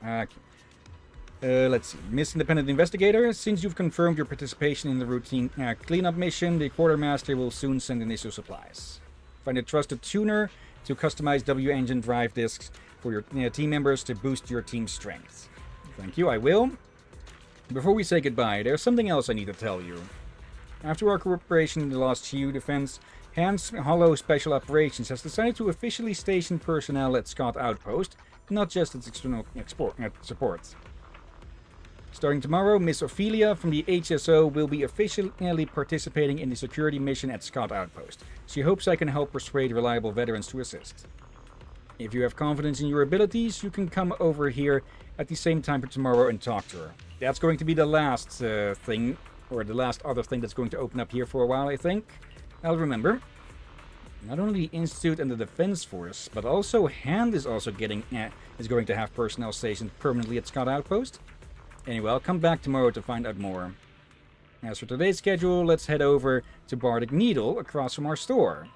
Okay. Let's see. Miss Independent Investigator, since you've confirmed your participation in the routine cleanup mission, the Quartermaster will soon send initial supplies. Find a trusted tuner to customize W-Engine drive discs for your team members to boost your team's strength. Thank you, I will. Before we say goodbye, there's something else I need to tell you. After our cooperation in the Lost Shield defense, Hans Hollow Special Operations has decided to officially station personnel at Scott Outpost, not just its external support. Starting tomorrow, Miss Ophelia from the HSO will be officially participating in the security mission at Scott Outpost. She hopes I can help persuade reliable veterans to assist. If you have confidence in your abilities, you can come over here at the same time for tomorrow and talk to her. That's going to be the last thing, or the last other thing that's going to open up here for a while, I think. I'll remember. Not only the Institute and the Defense Force, but also Hand is also going to have personnel stationed permanently at Scott Outpost. Anyway, I'll come back tomorrow to find out more. As for today's schedule, let's head over to Bardic Needle across from our store.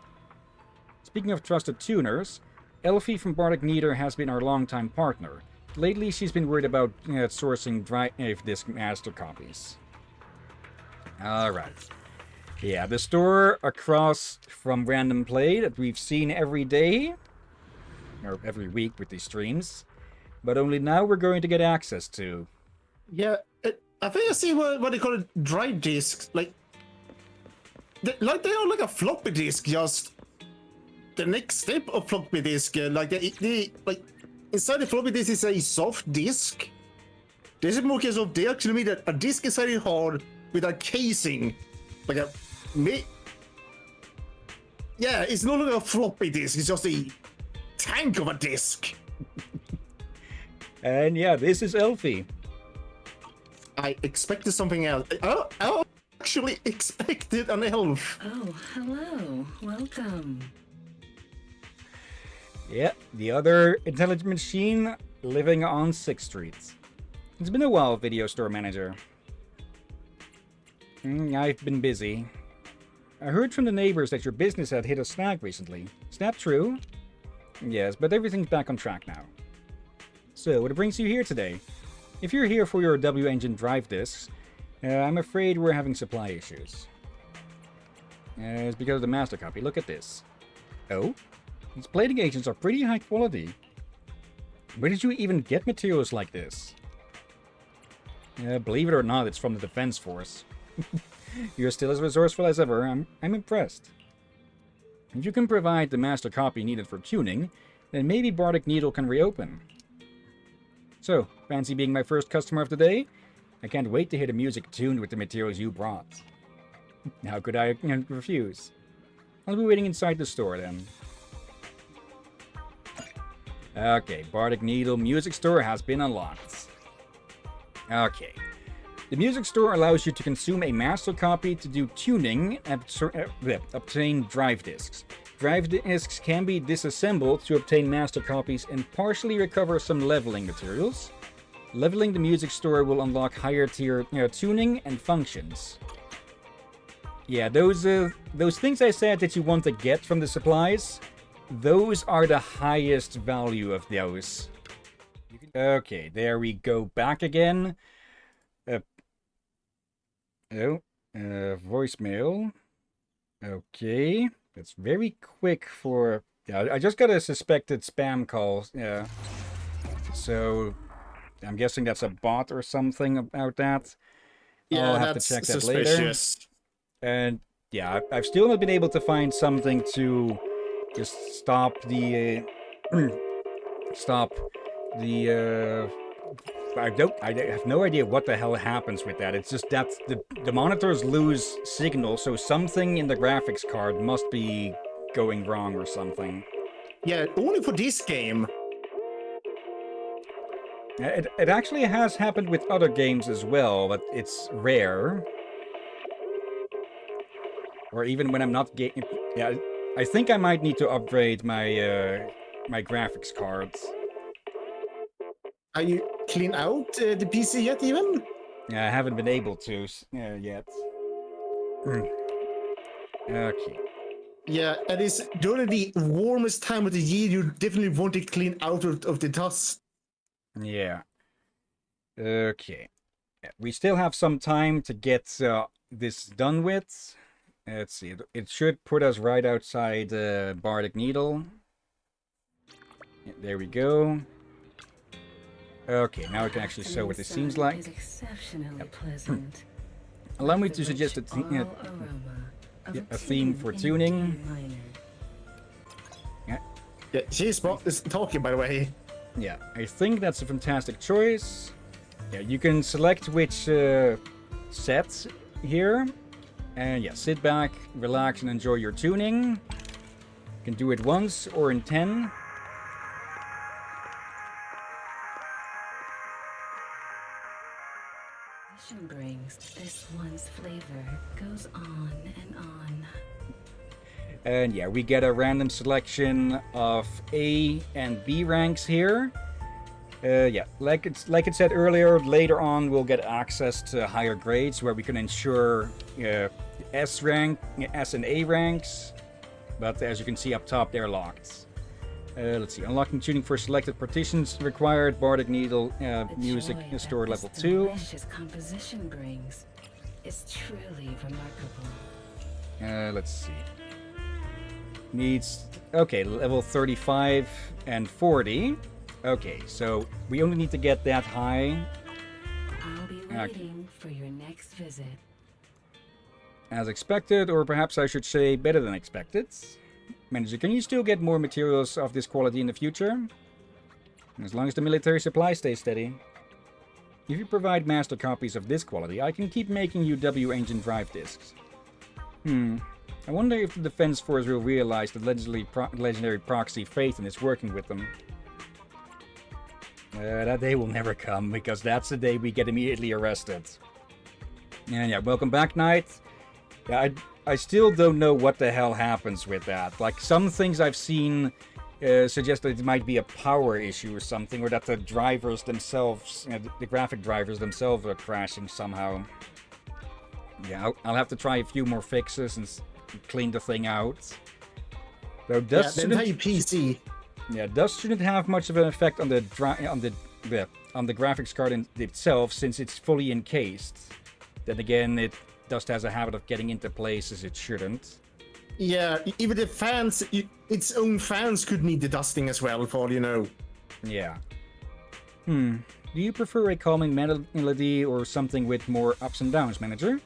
Speaking of trusted tuners, Elfie from Bardic Needle has been our longtime partner. Lately, she's been worried about sourcing drive disc master copies. Alright. Yeah, the store across from Random Play that we've seen every day, or every week with these streams, but only now we're going to get access to. Yeah, I think I see what they call it, drive discs. They are like a floppy disk, just the next step of floppy disk. Like inside the floppy disk is a soft disk. This is more case of they actually made a disk is very hard with a casing, like a yeah, it's no longer a floppy disk. It's just a tank of a disk. And yeah, this is Elfie. I expected something else. I actually expected an elf. Oh, hello. Welcome. Yeah, the other intelligent machine living on 6th Street. It's been a while, Video Store Manager. I've been busy. I heard from the neighbors that your business had hit a snag recently. Is that true? Yes, but everything's back on track now. So, what brings you here today? If you're here for your W-Engine drive discs, I'm afraid we're having supply issues. It's because of the master copy. Look at this. Oh? These plating agents are pretty high quality. Where did you even get materials like this? Believe it or not, it's from the Defense Force. You're still as resourceful as ever. I'm impressed. If you can provide the master copy needed for tuning, then maybe Bardic Needle can reopen. So, fancy being my first customer of the day? I can't wait to hear the music tuned with the materials you brought. How could I refuse? I'll be waiting inside the store then. Okay, Bardic Needle Music Store has been unlocked. Okay. The music store allows you to consume a master copy to do tuning and obtain drive discs. Drive discs can be disassembled to obtain master copies and partially recover some leveling materials. Leveling the music store will unlock higher tier tuning and functions. Yeah, those things I said that you want to get from the supplies, those are the highest value of those. Okay, there we go back again. Voicemail. Okay, that's very quick for... Yeah, I just got a suspected spam call. Yeah, so I'm guessing that's a bot or something about that. Yeah, I'll have that's to check that suspicious. later. And yeah, I've still not been able to find something to just stop the I have no idea what the hell happens with that. It's just that the monitors lose signal, so something in the graphics card must be going wrong or something. Yeah, only for this game. It actually has happened with other games as well, but it's rare. Or even when I'm not yeah, I think I might need to upgrade my my graphics cards. Are you clean out the PC yet, even? Yeah, I haven't been able to yet. Okay. Yeah, and it's during the warmest time of the year, you definitely want it clean out of the dust. Yeah. Okay. Yeah, we still have some time to get this done with. Let's see. It should put us right outside Bardic Needle. Yeah, there we go. Okay, now we can actually show what this seems like. Is exceptionally pleasant. Allow me with to the suggest rich oral aroma of a theme for tuning. D minor. Yeah, she's talking, by the way. Yeah, I think that's a fantastic choice. Yeah, you can select which sets here. And yeah, sit back, relax, and enjoy your tuning. You can do it once or in 10. Tradition brings this one's flavor goes on and on. And yeah, we get a random selection of A and B ranks here. Yeah, like it said earlier, later on we'll get access to higher grades where we can ensure S rank, S and A ranks. But as you can see up top, they're locked. Let's see, unlocking tuning for selected partitions required. Bardic Needle music joy store that level this 2. delicious composition brings is truly remarkable. Let's see. Needs, okay, level 35 and 40. Okay, so we only need to get that high. I'll be waiting for your next visit. As expected, or perhaps I should say better than expected. Manager, can you still get more materials of this quality in the future? As long as the military supply stays steady. If you provide master copies of this quality, I can keep making you W-engine drive disks. I wonder if the Defense Force will realize the legendary proxy Phaethon is working with them. That day will never come, because that's the day we get immediately arrested. And yeah, welcome back, Knight. Yeah, I still don't know what the hell happens with that. Like, some things I've seen suggest that it might be a power issue or something, or that the drivers themselves, the graphic drivers themselves are crashing somehow. Yeah, I'll have to try a few more fixes and clean the thing out. So dust the entire PC. Yeah, dust shouldn't have much of an effect on the graphics card itself, since it's fully encased. Then again, dust has a habit of getting into places it shouldn't. Yeah, even the fans, its own fans could need the dusting as well, for all you know. Yeah. Do you prefer a calming melody or something with more ups and downs, Manager?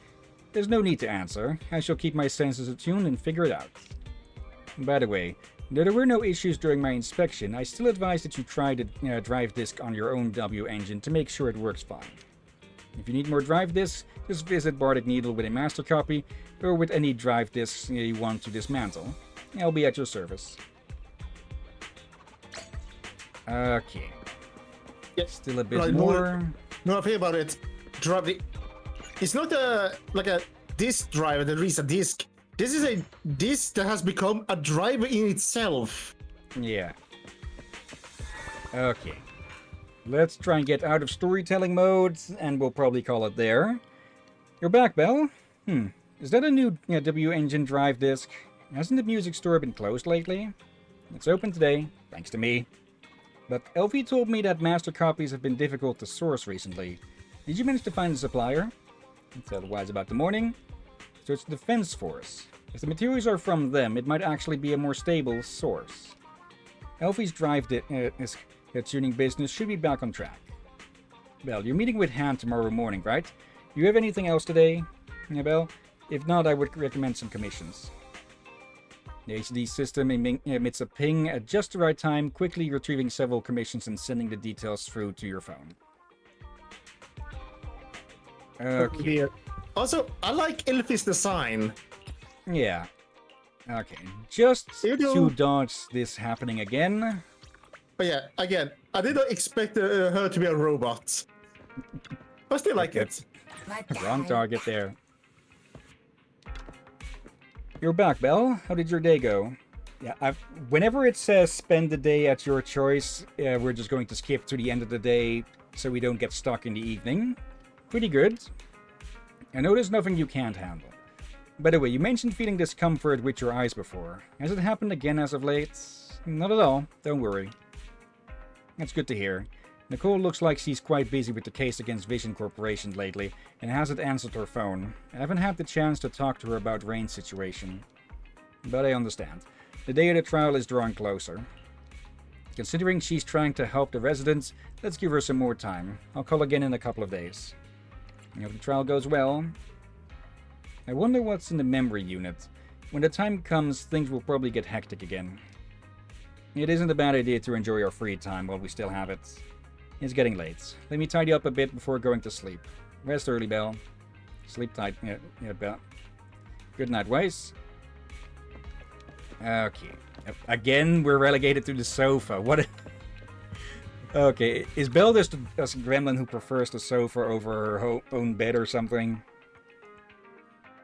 There's no need to answer. I shall keep my senses attuned and figure it out. By the way, though there were no issues during my inspection, I still advise that you try the drive disk on your own W engine to make sure it works fine. If you need more drive disks, just visit Bardic Needle with a master copy, or with any drive disks you want to dismantle. I'll be at your service. Okay. Yeah, Still a bit like, more. No, I think about it. It's not like a disk driver that reads a disk. This is a disk that has become a driver in itself. Yeah. Okay. Let's try and get out of storytelling mode, and we'll probably call it there. You're back, Belle? Is that a new W-engine drive disk? Hasn't the music store been closed lately? It's open today, thanks to me. But Elfie told me that master copies have been difficult to source recently. Did you manage to find a supplier? Otherwise about the morning. So it's the Defense Force. If the materials are from them, it might actually be a more stable source. Elfie's drive tuning business should be back on track. Well, you're meeting with Han tomorrow morning, right? Do you have anything else today, Belle? If not, I would recommend some commissions. The HD system emits a ping at just the right time, quickly retrieving several commissions and sending the details through to your phone. Okay. Also, I like Elfie's design. Yeah. Okay. Just You to know- dodge this happening again. But yeah, again, I did not expect her to be a robot. I still like it. Wrong target there. You're back, Belle. How did your day go? Yeah, whenever it says spend the day at your choice, we're just going to skip to the end of the day so we don't get stuck in the evening. Pretty good. I know there's nothing you can't handle. By the way, you mentioned feeling discomfort with your eyes before. Has it happened again as of late? Not at all. Don't worry. That's good to hear. Nicole looks like she's quite busy with the case against Vision Corporation lately and hasn't answered her phone. I haven't had the chance to talk to her about Rain's situation. But I understand. The day of the trial is drawing closer. Considering she's trying to help the residents, let's give her some more time. I'll call again in a couple of days. If the trial goes well... I wonder what's in the memory unit. When the time comes, things will probably get hectic again. It isn't a bad idea to enjoy our free time while we still have it. It's getting late. Let me tidy up a bit before going to sleep. Rest early, Belle. Sleep tight. Yeah, Belle. Good night, Weiss. Okay. Again, we're relegated to the sofa. What? Okay, is Belle just a gremlin who prefers the sofa over her own bed or something?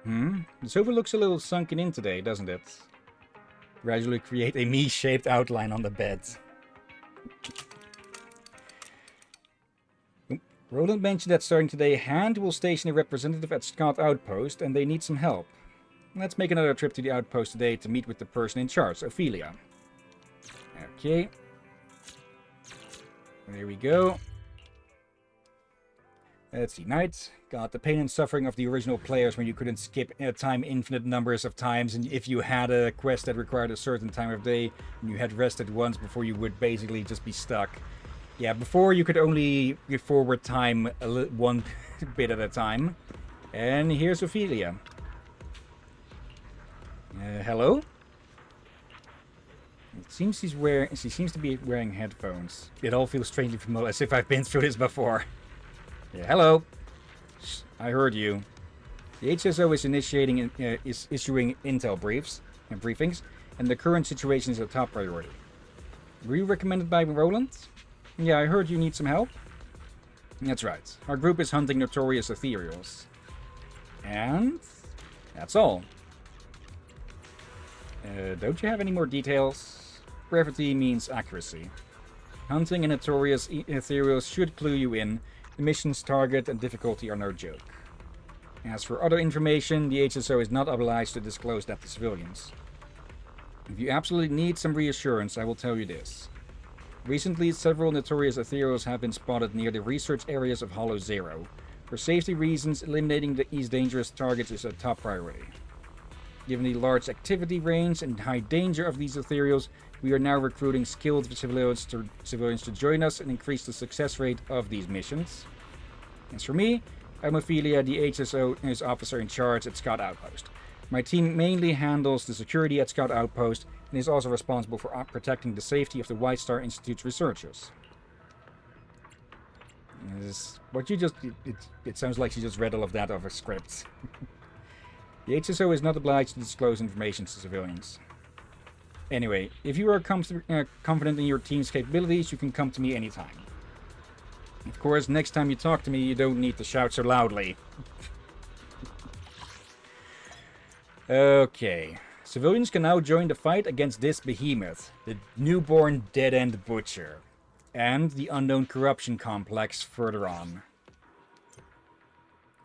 The sofa looks a little sunken in today, doesn't it? Gradually create a me-shaped outline on the bed. Roland mentioned that starting today, Hand will station a representative at Scott Outpost, and they need some help. Let's make another trip to the outpost today to meet with the person in charge, Ophelia. Okay. There we go. Let's see. Night. God, the pain and suffering of the original players when you couldn't skip time infinite numbers of times, and if you had a quest that required a certain time of day, and you had rested once before you would basically just be stuck. Yeah, before you could only give forward time one bit at a time. And here's Ophelia. Hello? It seems she seems to be wearing headphones. It all feels strangely familiar, as if I've been through this before. Yeah, hello. Shh, I heard you. The HSO is issuing intel briefings, and the current situation is a top priority. Were you recommended by Roland? Yeah, I heard you need some help. That's right. Our group is hunting notorious ethereals. And that's all. Don't you have any more details? Brevity means accuracy. Hunting and notorious ethereals should clue you in. The mission's target and difficulty are no joke. As for other information, the HSO is not obliged to disclose that to civilians. If you absolutely need some reassurance, I will tell you this. Recently, several notorious ethereals have been spotted near the research areas of Hollow Zero. For safety reasons, eliminating these dangerous targets is a top priority. Given the large activity range and high danger of these ethereals, we are now recruiting skilled civilians to join us and increase the success rate of these missions. As for me, I'm Ophelia, the HSO's officer in charge at Scott Outpost. My team mainly handles the security at Scott Outpost and is also responsible for protecting the safety of the White Star Institute's researchers. It sounds like she just read all of that off a script. The HSO is not obliged to disclose information to civilians. Anyway, if you are confident in your team's capabilities, you can come to me anytime. Of course, next time you talk to me, you don't need to shout so loudly. Okay. Civilians can now join the fight against this behemoth, the newborn dead-end butcher, and the unknown corruption complex further on.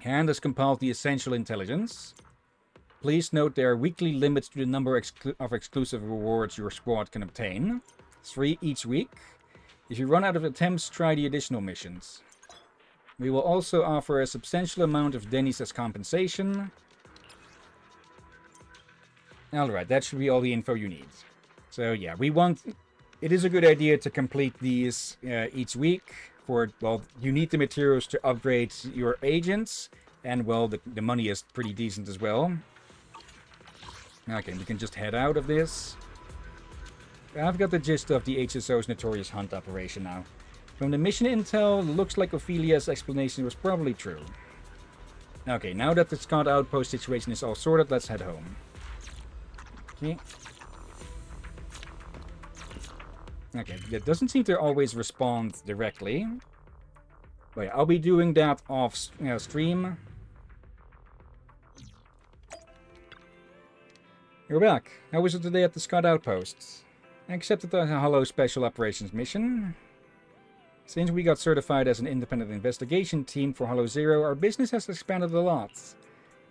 Hand has compiled the essential intelligence. Please note there are weekly limits to the number of exclusive rewards your squad can obtain. 3 each week. If you run out of attempts, try the additional missions. We will also offer a substantial amount of Denny's as compensation. Alright, that should be all the info you need. So yeah, it is a good idea to complete these each week. Well, you need the materials to upgrade your agents. And well, the money is pretty decent as well. Okay, we can just head out of this. I've got the gist of the HSO's notorious hunt operation now. From the mission intel, looks like Ophelia's explanation was probably true. Okay, now that the Scott Outpost situation is all sorted, let's head home. Okay. Okay, it doesn't seem to always respond directly. But yeah, I'll be doing that off stream. You're back. How was it today at the Scott Outpost? I accepted the Hollow Special Operations mission. Since we got certified as an independent investigation team for Hollow Zero, our business has expanded a lot.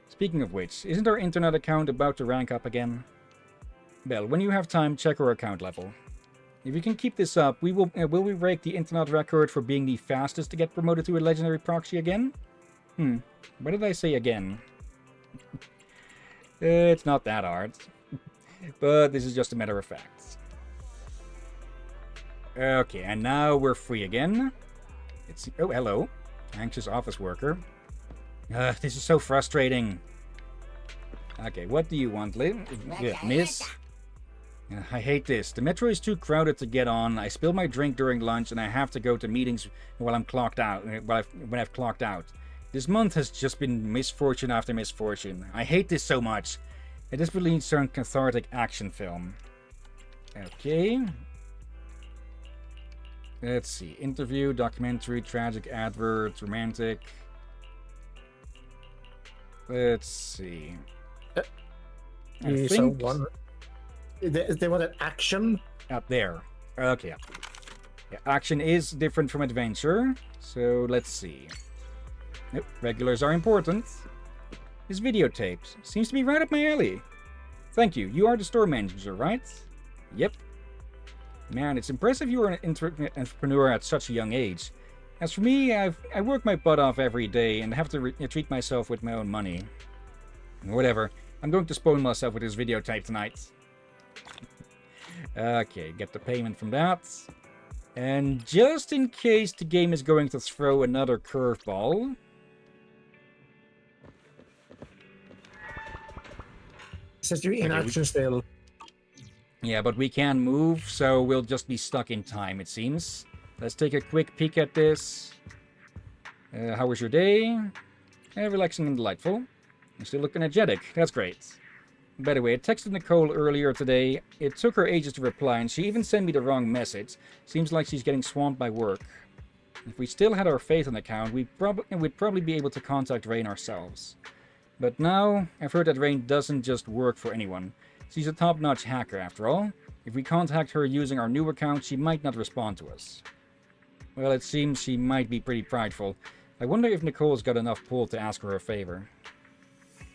Speaking of which, isn't our internet account about to rank up again? Well, when you have time, check our account level. If we can keep this up, will we break the internet record for being the fastest to get promoted to a legendary proxy again? What did I say again? It's not that hard. But this is just a matter of fact. Okay, and now we're free again. Oh, hello. Anxious office worker. This is so frustrating. Okay, what do you want, miss? I hate this. The metro is too crowded to get on. I spill my drink during lunch, and I have to go to meetings while I'm clocked out. When I've clocked out. This month has just been misfortune after misfortune. I hate this so much. It desperately needs some cathartic action film. Okay. Let's see. Interview, documentary, tragic advert, romantic. Let's see. I think one. They wanted action. Up there. Okay. Yeah, action is different from adventure. So let's see. Nope, regulars are important. This videotapes seems to be right up my alley. Thank you. You are the store manager, right? Yep. Man, it's impressive you are an entrepreneur at such a young age. As for me, I work my butt off every day and have to treat myself with my own money. Whatever. I'm going to spoil myself with this videotape tonight. Okay, get the payment from that. And just in case the game is going to throw another curveball... Says you're in action still. Yeah, but we can move, so we'll just be stuck in time, it seems. Let's take a quick peek at this. How was your day? Relaxing and delightful. You're still looking energetic. That's great. By the way, I texted Nicole earlier today. It took her ages to reply, and she even sent me the wrong message. Seems like she's getting swamped by work. If we still had our Phaethon account, we'd probably be able to contact Rain ourselves. But now, I've heard that Rain doesn't just work for anyone. She's a top-notch hacker, after all. If we contact her using our new account, she might not respond to us. Well, it seems she might be pretty prideful. I wonder if Nicole's got enough pull to ask her a favor.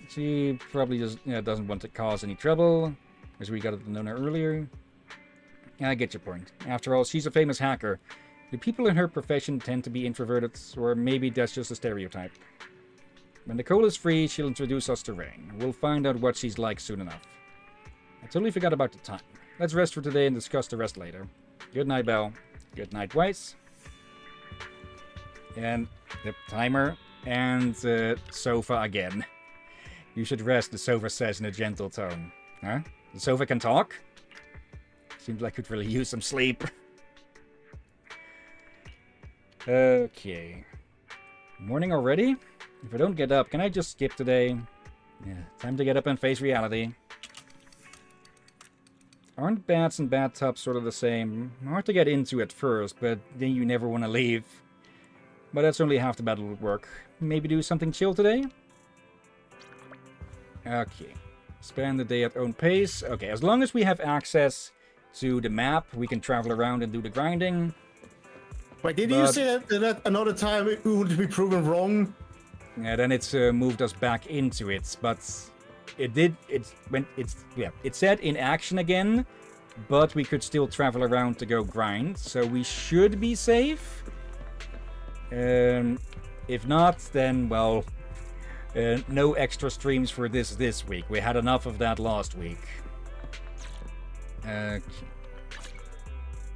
She probably just doesn't want to cause any trouble, as we got to know her earlier. I get your point. After all, she's a famous hacker. Do people in her profession tend to be introverted, or maybe that's just a stereotype? When Nicole is free, she'll introduce us to Rain. We'll find out what she's like soon enough. I totally forgot about the time. Let's rest for today and discuss the rest later. Good night, Belle. Good night, Weiss. And the timer and sofa again. You should rest, the sofa says in a gentle tone. Huh? The sofa can talk? Seems like it could really use some sleep. Okay. Morning already? If I don't get up, can I just skip today? Yeah, time to get up and face reality. Aren't bats and bathtubs sort of the same? Hard to get into at first, but then you never want to leave. But that's only half the battle would work. Maybe do something chill today? Okay. Spend the day at own pace. Okay, as long as we have access to the map, we can travel around and do the grinding. Wait, did you say that another time it would be proven wrong? Yeah, then it's moved us back into it, but it said in action again, but we could still travel around to go grind, so we should be safe. If not, then, well, no extra streams for this week. We had enough of that last week.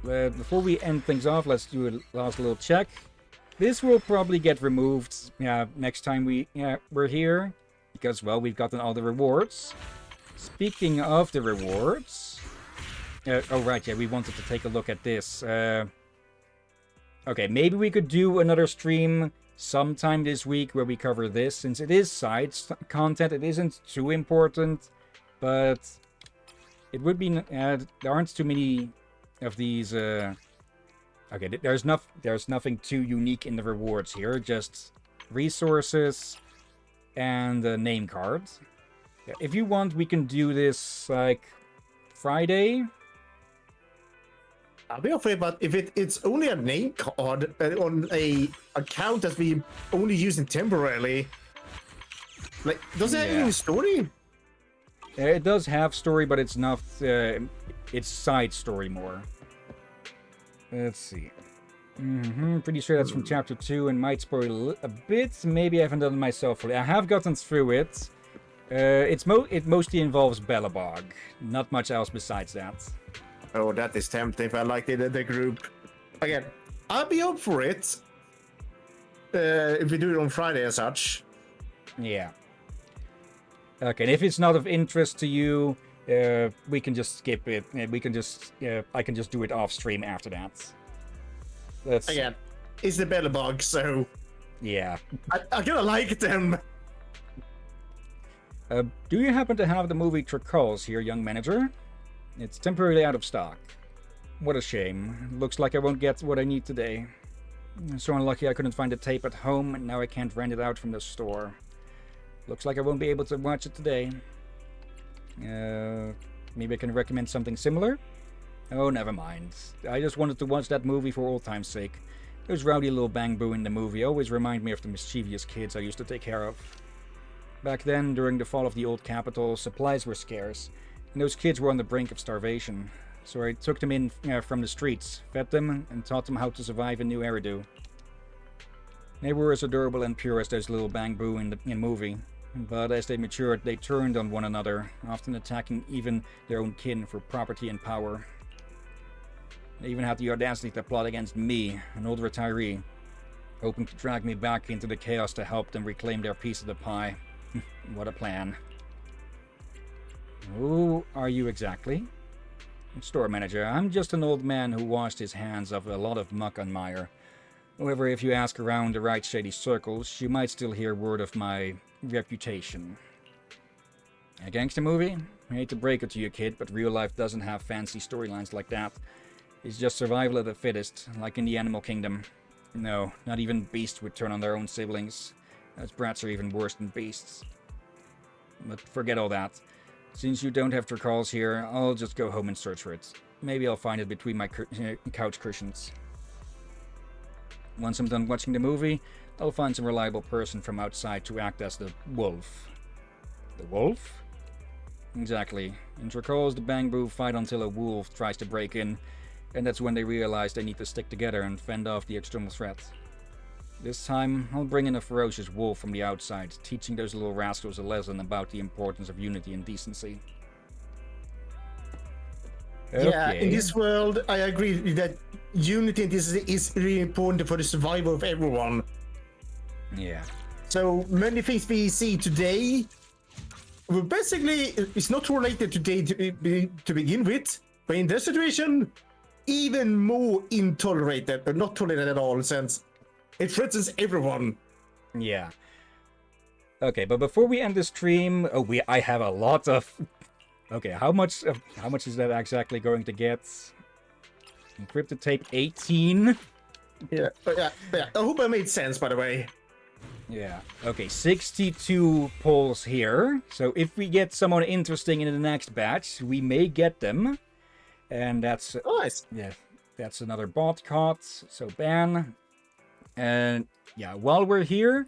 Before we end things off, let's do a last little check. This will probably get removed next time we're here, because, well, we've gotten all the rewards. Speaking of the rewards... oh, right, yeah, we wanted to take a look at this. Okay, maybe we could do another stream sometime this week where we cover this, since it is side content. It isn't too important, but it would be... there aren't too many of these... Okay, there's nothing too unique in the rewards here, just resources and name cards. If you want, we can do this, like, Friday. I'll be afraid, but if it's only a name card on a account that we only using temporarily, like, does it have any story? It does have story, but it's not, it's side story more. Let's see. Pretty sure that's from chapter 2 and might spoil a bit. Maybe I haven't done it myself fully. I have gotten through it. It mostly involves Belobog. Not much else besides that. Oh, that is tempting if I like the group. Again, I'll be up for it. If we do it on Friday as such. Yeah. Okay, and if it's not of interest to you, we can just skip it. We can just, I can just do it off stream after that. That's Again, it's the Belobog, so yeah. I kind of like them. Do you happen to have the movie Tracals here, young manager? It's temporarily out of stock. What a shame. Looks like I won't get what I need today. So unlucky I couldn't find the tape at home, and now I can't rent it out from the store. Looks like I won't be able to watch it today. Maybe I can recommend something similar? Oh, never mind. I just wanted to watch that movie for old time's sake. Those rowdy little bang boo in the movie always remind me of the mischievous kids I used to take care of. Back then, during the fall of the old capital, supplies were scarce, and those kids were on the brink of starvation. So I took them in from the streets, fed them, and taught them how to survive in New Eridu. They were as adorable and pure as those little bang boo in the movie. But as they matured, they turned on one another, often attacking even their own kin for property and power. They even had the audacity to plot against me, an old retiree, hoping to drag me back into the chaos to help them reclaim their piece of the pie. What a plan. Who are you exactly? Store manager. I'm just an old man who washed his hands of a lot of muck and mire. However, if you ask around the right shady circles, you might still hear word of my reputation. A gangster movie? I hate to break it to you, kid, but real life doesn't have fancy storylines like that. It's just survival of the fittest, like in the animal kingdom. No, not even beasts would turn on their own siblings. Those brats are even worse than beasts. But forget all that. Since you don't have Tracals here, I'll just go home and search for it. Maybe I'll find it between my couch cushions. Once I'm done watching the movie, I'll find some reliable person from outside to act as the wolf. The wolf? Exactly. In Tracals, the Bang Boo fight until a wolf tries to break in, and that's when they realize they need to stick together and fend off the external threat. This time, I'll bring in a ferocious wolf from the outside, teaching those little rascals a lesson about the importance of unity and decency. Yeah, Okay. in this world, I agree that unity and decency is really important for the survival of everyone. Yeah. So many things we see today, well, basically, it's not related today to begin with, but in this situation, even more intolerated, but not tolerated at all, since it threatens everyone. Yeah. Okay, but before we end the stream, I have a lot of. Okay, how much is that exactly going to get? Encrypted tape 18. Yeah. I hope I made sense, by the way. Yeah. Okay, 62 polls here. So if we get someone interesting in the next batch, we may get them. And that's Nice. yeah, that's another bot caught. So ban. And yeah, while we're here,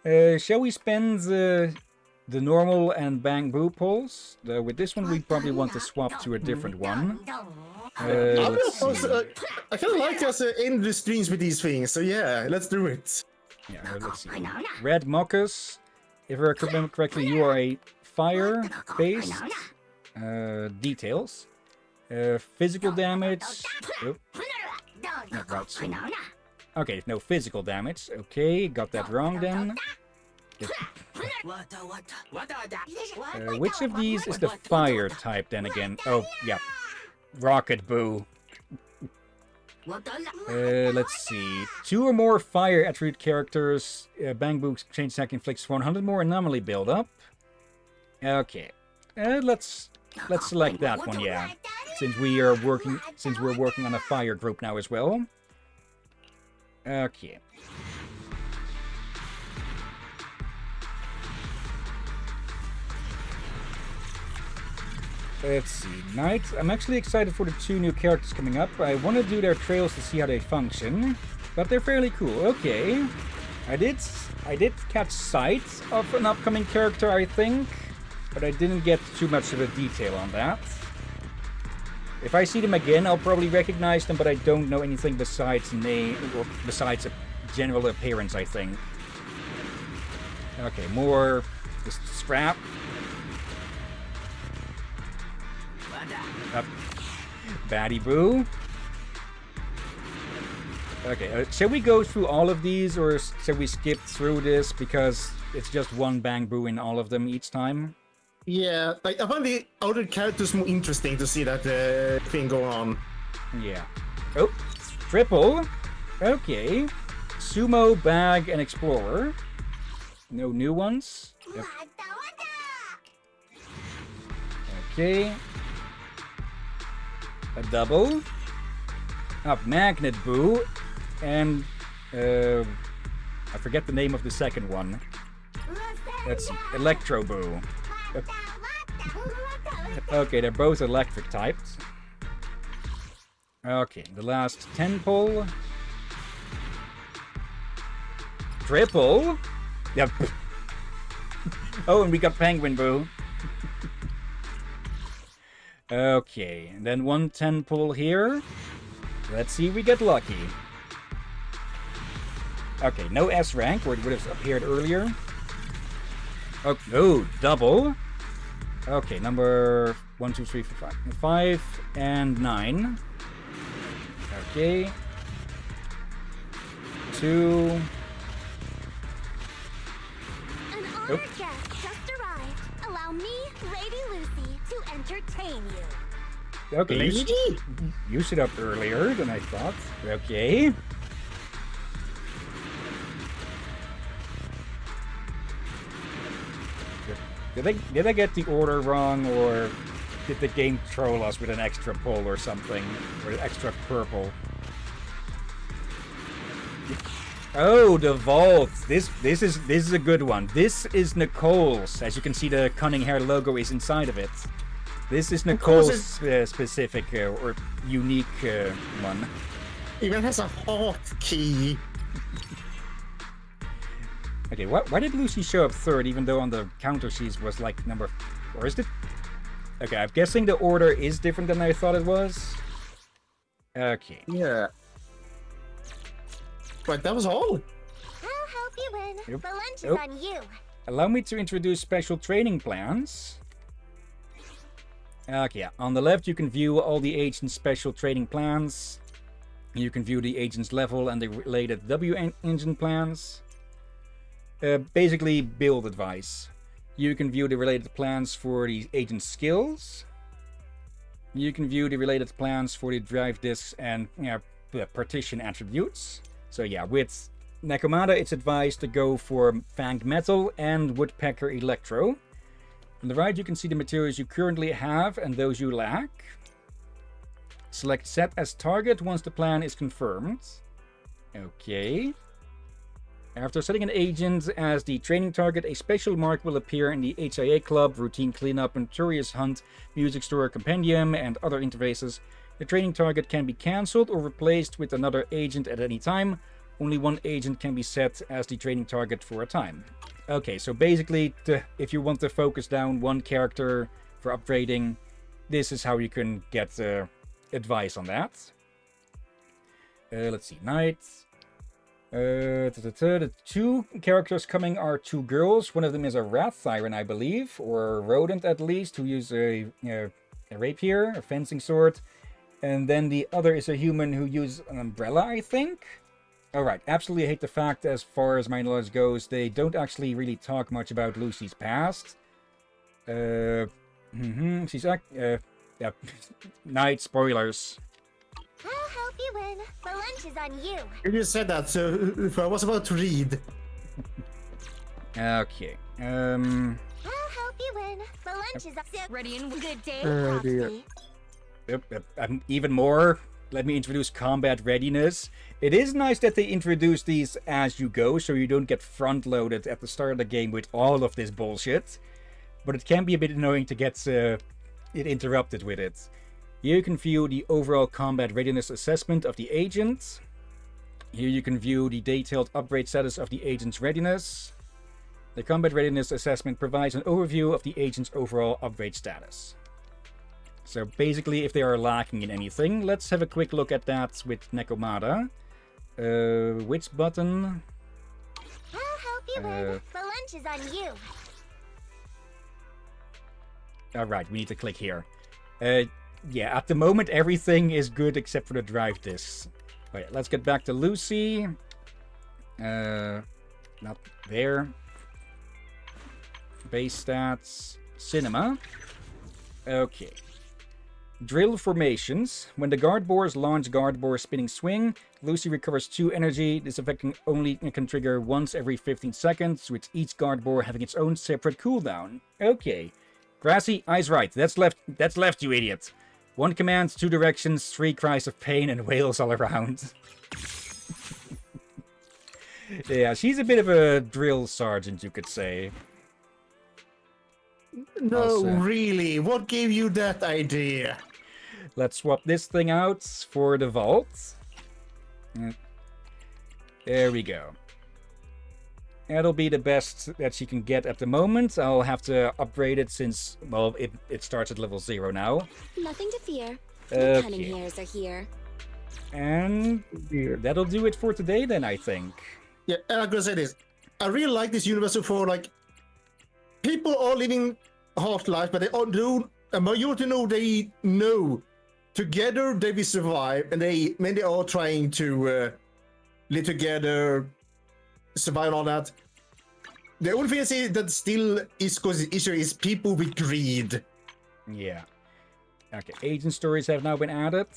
shall we spend the normal and Bang Boo polls? With this one, we probably want to swap to a different one. I Let's see. kind of like us end the streams with these things, so yeah, let's do it. Yeah, let's see. Red Moccas. If I remember correctly, you are a fire-based. Details. Physical damage. Oh. No, right. Okay, no physical damage. Okay, got that wrong then. Which of these is the fire type then again? Oh, yeah. Rocket Boo. Let's see. 2 or more fire attribute characters. Bang Boo change attack inflicts 100 more anomaly buildup. Okay. Let's select that one, yeah. Since we're working on a fire group now as well. Okay. Let's see. Knight. I'm actually excited for the 2 new characters coming up. I want to do their trails to see how they function, but they're fairly cool. Okay. I did catch sight of an upcoming character, I think, but I didn't get too much of a detail on that. If I see them again, I'll probably recognize them, but I don't know anything besides name or besides a general appearance, I think. Okay, more this strap. Up. Baddie Boo. Okay, shall we go through all of these, or shall we skip through this because it's just one Bang Boo in all of them each time? Yeah, like I find the other characters more interesting to see that thing go on. Yeah. Oh, triple. Okay. Sumo, Bag, and Explorer. No new ones. Yep. Okay. A double. Up Magnet Boo. And I forget the name of the second one. That's Electro Boo. Okay, they're both electric types. Okay, the last 10 pull. Triple. Yep. Oh, and we got Penguin Boo. Okay, and then 110 pull here. Let's see if we get lucky. Okay, no S rank, or it would have appeared earlier. Oh, no, double. Okay, number 1, 2, 3, 4, 5. 5 and 9. Okay. 2. An honored guest just arrived. Allow me, Lady Lucy, to entertain you. Okay, Lady? you sit up earlier than I thought. Okay. Did I get the order wrong, or did the game troll us with an extra pull or something? Or an extra purple? Oh, the vault. This is a good one. This is Nicole's. As you can see, the Cunning Hair logo is inside of it. This is Nicole's specific or unique one. Even has a hot key. Okay, why did Lucy show up third, even though on the counter sheet was like number... Or is it? Okay, I'm guessing the order is different than I thought it was. Okay. Yeah. But that was all. I'll help you win. Yep. The lunch is Nope. on you. Allow me to introduce special training plans. Okay, yeah. On the left you can view all the agent's special training plans. You can view the agent's level and the related W-engine plans. Basically, build advice. You can view the related plans for the agent's skills. You can view the related plans for the drive disks and partition attributes. So yeah, with Nakamada, it's advised to go for Fanged Metal and Woodpecker Electro. On the right, you can see the materials you currently have and those you lack. Select Set as Target once the plan is confirmed. Okay. After setting an agent as the training target, a special mark will appear in the HIA Club, Routine Cleanup, Notorious Hunt, Music Store Compendium, and other interfaces. The training target can be cancelled or replaced with another agent at any time. Only one agent can be set as the training target for a time. Okay, so basically, if you want to focus down one character for upgrading, this is how you can get advice on that. Let's see, Knight. The two characters coming are two girls. One of them is a Wrath Siren, I believe, or a rodent at least, who use a rapier, a fencing sword. And then the other is a human who uses an umbrella, I think. Alright, absolutely hate the fact, as far as my knowledge goes, they don't actually really talk much about Lucy's past. She's yeah, Night spoilers. I'll help you win. The lunch is on you. You just said that, so I was about to read. Okay, I'll help you win. The lunch is on. Ready and good day, Popsy. Even more, let me introduce combat readiness. It is nice that they introduce these as you go, so you don't get front-loaded at the start of the game with all of this bullshit. But it can be a bit annoying to get it interrupted with it. Here you can view the overall combat readiness assessment of the agent. Here you can view the detailed upgrade status of the agent's readiness. The combat readiness assessment provides an overview of the agent's overall upgrade status. So basically, if they are lacking in anything, let's have a quick look at that with Nekomata. Which button? I'll help you win. The lunch is on you. Alright, we need to click here. Yeah, at the moment everything is good except for the drive discs. Wait, let's get back to Lucy. Not there. Base stats. Cinema. Okay. Drill formations. When the guard boars launch guard boar spinning swing, Lucy recovers 2 energy. This effect can trigger once every 15 seconds, with each guard boar having its own separate cooldown. Okay. Grassy, eyes right. That's left, you idiot. 1 command, 2 directions, 3 cries of pain, and wails all around. Yeah, she's a bit of a drill sergeant, you could say. No, Also, really? What gave you that idea? let's swap this thing out for the vault. There we go. That'll be the best that she can get at the moment. I'll have to upgrade it since, well, it starts at level 0 now. Nothing to fear. The cunning Okay. hairs are here. And that'll do it for today then, I think. Yeah, and I'm gonna say this. I really like this universe so far. Like, people are living hard life, but they all do. A majority they know together they will survive, and they are trying to live together, survive and all that. The only thing I see that still is causing issue is people with greed. Yeah. Okay, agent stories have now been added.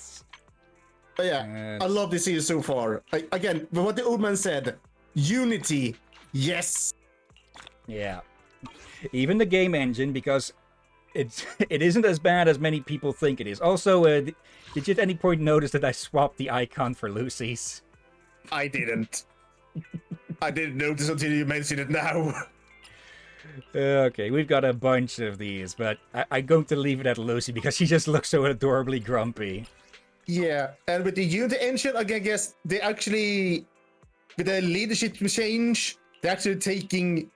But yeah, I love this series so far. Again, what the old man said, unity, yes. Yeah. Even the game engine, because it isn't as bad as many people think it is. Also, did you at any point notice that I swapped the icon for Lucy's? I didn't. I didn't notice until you mentioned it now. Okay, we've got a bunch of these, but I'm going to leave it at Lucy because she just looks so adorably grumpy. Yeah, and with the Unity engine, I guess they actually, with the leadership change, they're actually taking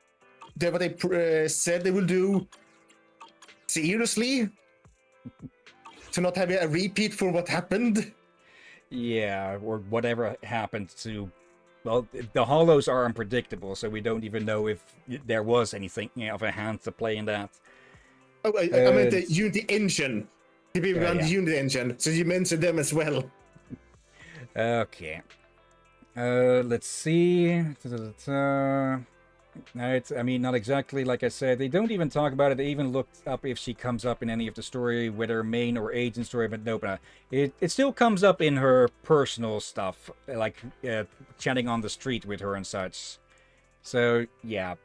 what they said they will do seriously, to not have a repeat for what happened. Yeah, or whatever happened to... Well, the Hollows are unpredictable, so we don't even know if there was anything of a hand to play in that. Oh, I meant the Unity engine. The people around the Unity engine, so you mentioned them as well. Okay. Let's see. I mean, not exactly like I said. They don't even talk about it. They even looked up if she comes up in any of the story, whether main or agent story, but nope. It still comes up in her personal stuff, like chatting on the street with her and such. So, yeah.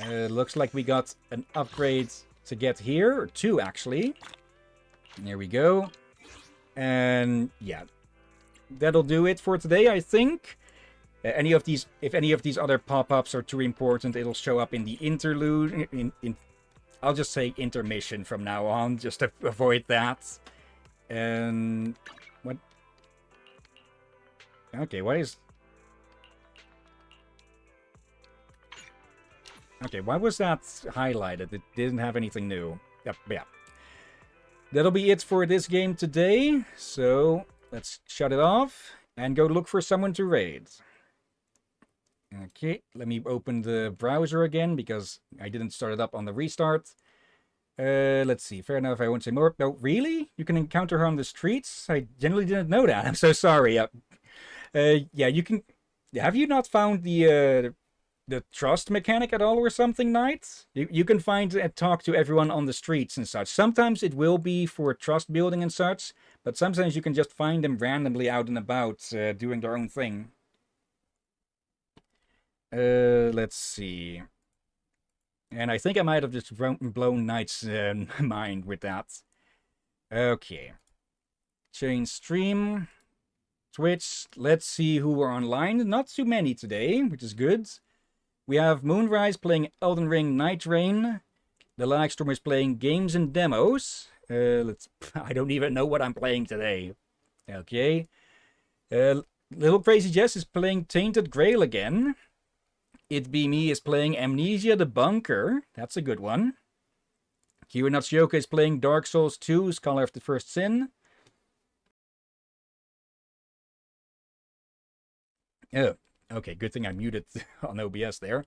Looks like we got an upgrade to get here, or 2 actually. There we go. And yeah, that'll do it for today, I think. If any of these other pop-ups are too important, it'll show up in the interlude. I'll just say intermission from now on, just to avoid that. And what? Okay, what is? Okay, why was that highlighted? It didn't have anything new. Yep, yeah. That'll be it for this game today. So let's shut it off and go look for someone to raid. Okay, let me open the browser again because I didn't start it up on the restart. Let's see. Fair enough, I won't say more. No, really? You can encounter her on the streets? I generally didn't know that. I'm so sorry. Yeah, you can... Have you not found the trust mechanic at all or something, Knight? You can find and talk to everyone on the streets and such. Sometimes it will be for trust building and such, but sometimes you can just find them randomly out and about doing their own thing. Let's see. And I think I might have just blown Knight's mind with that. Okay. Change stream. Twitch. Let's see who are online. Not too many today, which is good. We have Moonrise playing Elden Ring Night Rain. The Lagstorm is playing games and demos. I don't even know what I'm playing today. Okay. Little Crazy Jess is playing Tainted Grail again. It Be Me is playing Amnesia the Bunker. That's a good one. Kira Natsuoka is playing Dark Souls 2, Scholar of the First Sin. Oh, okay, good thing I muted on OBS there.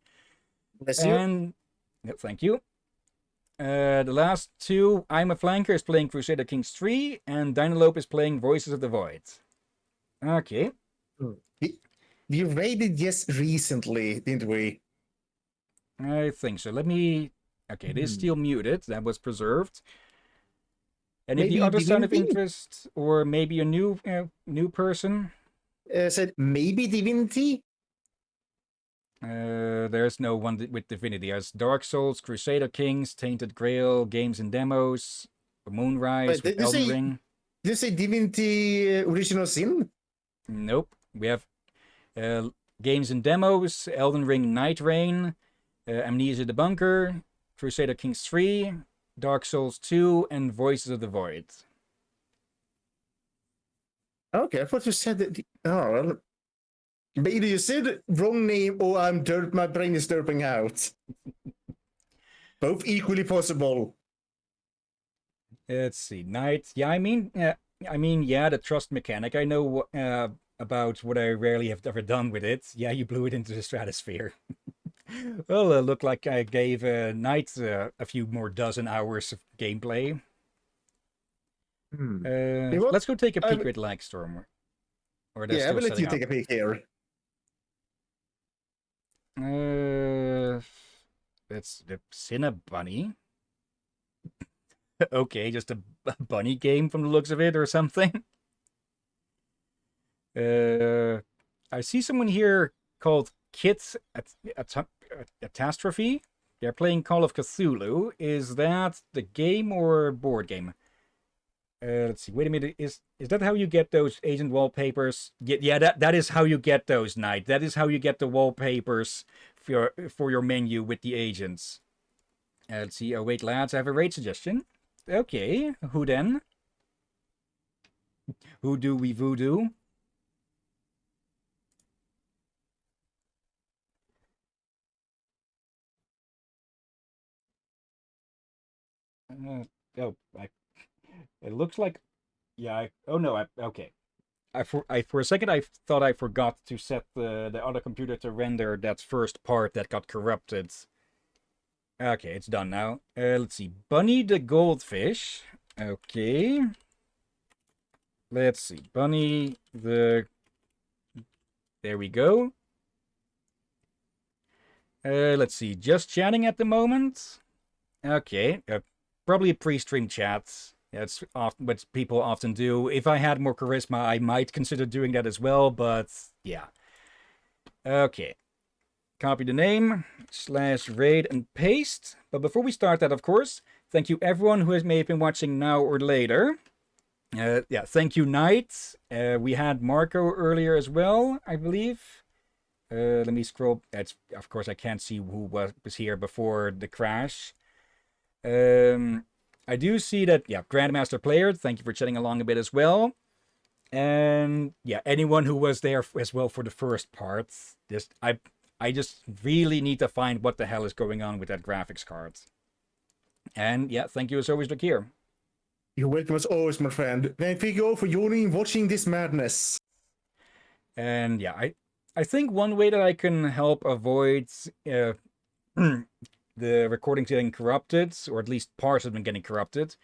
Bless you. And yeah, thank you. The last two, I'm a Flanker is playing Crusader Kings 3, and Dynalope is playing Voices of the Void. Okay. We raided just recently, didn't we? I think so. Let me... Okay, it is still muted. That was preserved. And if Maybe the other sign of Divinity? interest, or maybe a new person, Said maybe Divinity? there's no one with Divinity. There's Dark Souls, Crusader Kings, Tainted Grail, Games and Demos, Moonrise, Wait, with Elden Ring. Did you say Divinity Original Sin? Nope. We have Games and Demos, Elden Ring Night Rain, Amnesia the Bunker, Crusader Kings 3, Dark Souls 2, and Voices of the Void. Okay, I thought you said that. Oh, well, but either you said wrong name or my brain is derping out. Both equally possible. Let's see, Night. Yeah, I mean, yeah, the trust mechanic. I know about what I rarely have ever done with it. Yeah, you blew it into the stratosphere. Well, looked like I gave Knight a few more dozen hours of gameplay. Let's go take a peek with Lagstorm. Or Yeah, I will let you take a peek here. That's the Cinna Bunny. Okay, just a bunny game from the looks of it or something. I see someone here called Kit Catastrophe. They're playing Call of Cthulhu. Is that the game or board game? Let's see. Wait a minute. Is that how you get those agent wallpapers? Yeah, that is how you get those, Knight. That is how you get the wallpapers for your menu with the agents. Let's see. Oh wait, lads, I have a raid suggestion. Okay, who then? Who do we voodoo? It looks like, yeah. Okay. For a second I thought I forgot to set the other computer to render that first part that got corrupted. Okay, it's done now. Let's see, Bunny the Goldfish. Okay. Let's see, Bunny the. There we go. Let's see, just chatting at the moment. Okay, probably a pre-stream chat. That's often what people often do. If I had more charisma, I might consider doing that as well, but yeah. Okay. Copy the name, /raid, and paste. But before we start that, of course, thank you everyone who may have been watching now or later. Yeah, thank you, Knight. We had Marco earlier as well, I believe. Let me scroll. Of course, I can't see who was here before the crash. I do see that, yeah, Grandmaster Player, thank you for chatting along a bit as well. And yeah, anyone who was there as well for the first part. I just really need to find what the hell is going on with that graphics card. And yeah, thank you as always, Lakir. You're welcome as always, my friend. Thank you all for joining watching this madness. And yeah, I think one way that I can help avoid the recordings getting corrupted, or at least parts of them getting corrupted,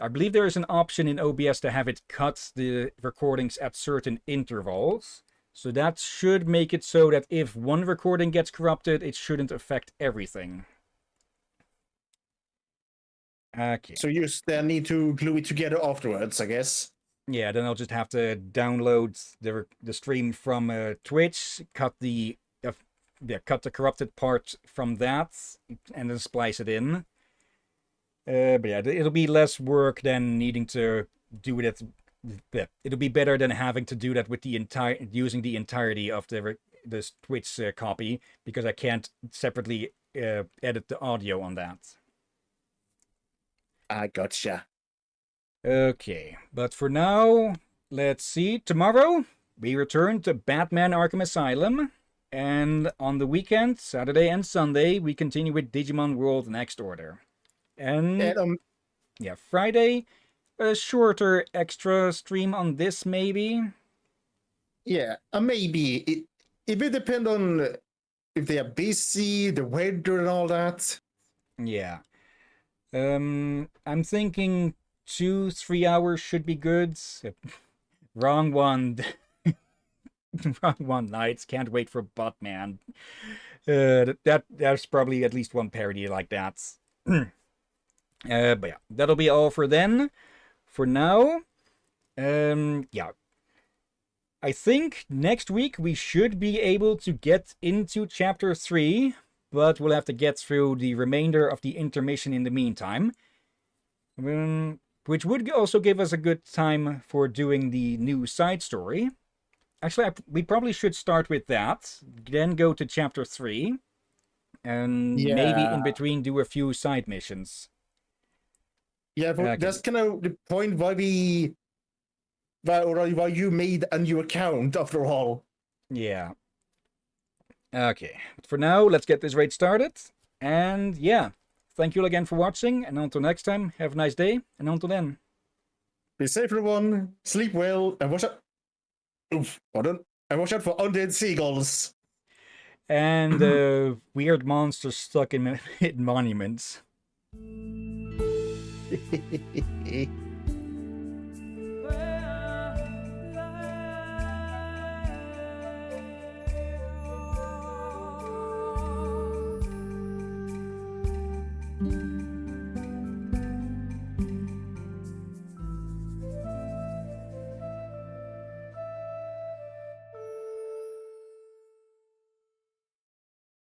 I believe there is an option in OBS to have it cut the recordings at certain intervals. So that should make it so that if one recording gets corrupted, it shouldn't affect everything. Okay. So you then need to glue it together afterwards, I guess. Yeah, then I'll just have to download the stream from Twitch, cut the corrupted part from that, and then splice it in. But yeah, it'll be less work than needing to do it. It'll be better than having to do that with using the entirety of the Twitch copy, because I can't separately edit the audio on that. I gotcha. Okay, but for now, let's see. Tomorrow we return to Batman Arkham Asylum. And on the weekend, Saturday and Sunday, we continue with Digimon World Next Order. And And yeah, Friday, a shorter extra stream on this maybe. yeah, maybe it will depend on if they are busy, the weather, and all that. Yeah. I'm thinking 2-3 hours should be good. Wrong one. Wrong one. Nights can't wait for Buttman. That's probably at least one parody like that. But yeah, that'll be all for then. For now, yeah. I think next week we should be able to get into chapter 3, but we'll have to get through the remainder of the intermission in the meantime. Which would also give us a good time for doing the new side story. Actually, we probably should start with that, then go to chapter 3, and maybe in Yeah. between do a few side missions. Yeah, but Okay. that's kind of the point why why you made a new account after all. Yeah. Okay. But for now, let's get this raid started. And yeah, thank you again for watching. And until next time, have a nice day. And until then. Be safe, everyone. Sleep well, and watch out. Oof, pardon. And watch out for undead seagulls. And weird monsters stuck in monuments.